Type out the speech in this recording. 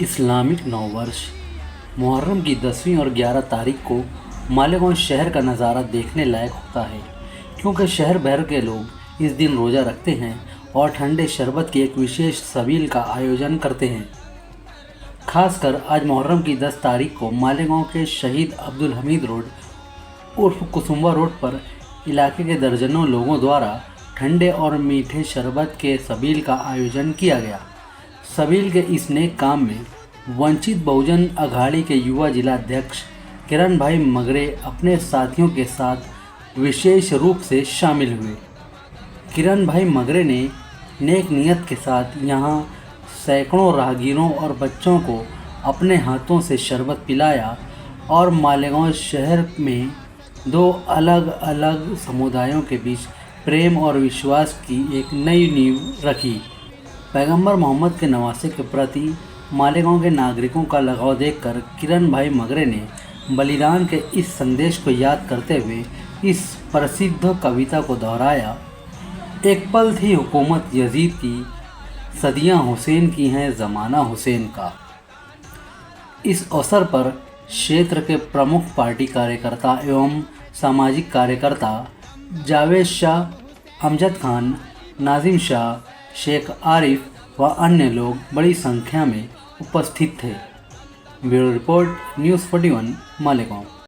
Islamic नववर्ष मुहर्रम की 10वीं और 11 तारीख को मालेगांव शहर का नज़ारा देखने लायक होता है, क्योंकि शहर भर के लोग इस दिन रोज़ा रखते हैं और ठंडे शरबत की एक विशेष सबील का आयोजन करते हैं। खासकर आज मुहर्रम की 10 तारीख को मालेगांव के शहीद अब्दुल हमीद रोड उर्फ कुसुम्बा रोड पर इलाके के दर्जनों लोगों द्वारा ठंडे और मीठे शरबत के सबील का आयोजन किया गया। सबील के इस नेक काम में वंचित बहुजन अघाड़ी के युवा जिला अध्यक्ष किरण भाई मगरे अपने साथियों के साथ विशेष रूप से शामिल हुए। किरण भाई मगरे ने नेक नियत के साथ यहाँ सैकड़ों राहगीरों और बच्चों को अपने हाथों से शरबत पिलाया और मालेगांव शहर में दो अलग अलग समुदायों के बीच प्रेम और विश्वास की एक नई नींव रखी। पैगंबर मोहम्मद के नवासे के प्रति मालेगांव के नागरिकों का लगाव देखकर किरण भाई मगरे ने बलिदान के इस संदेश को याद करते हुए इस प्रसिद्ध कविता को दोहराया। एक पल थी हुकूमत यजीद की, सदियां हुसैन की हैं ज़माना हुसैन का। इस अवसर पर क्षेत्र के प्रमुख पार्टी कार्यकर्ता एवं सामाजिक कार्यकर्ता जावेद शाह, अमजद खान, नाजिम शाह, शेख आरिफ व अन्य लोग बड़ी संख्या में उपस्थित थे। Bureau report, news 41 Malegaon.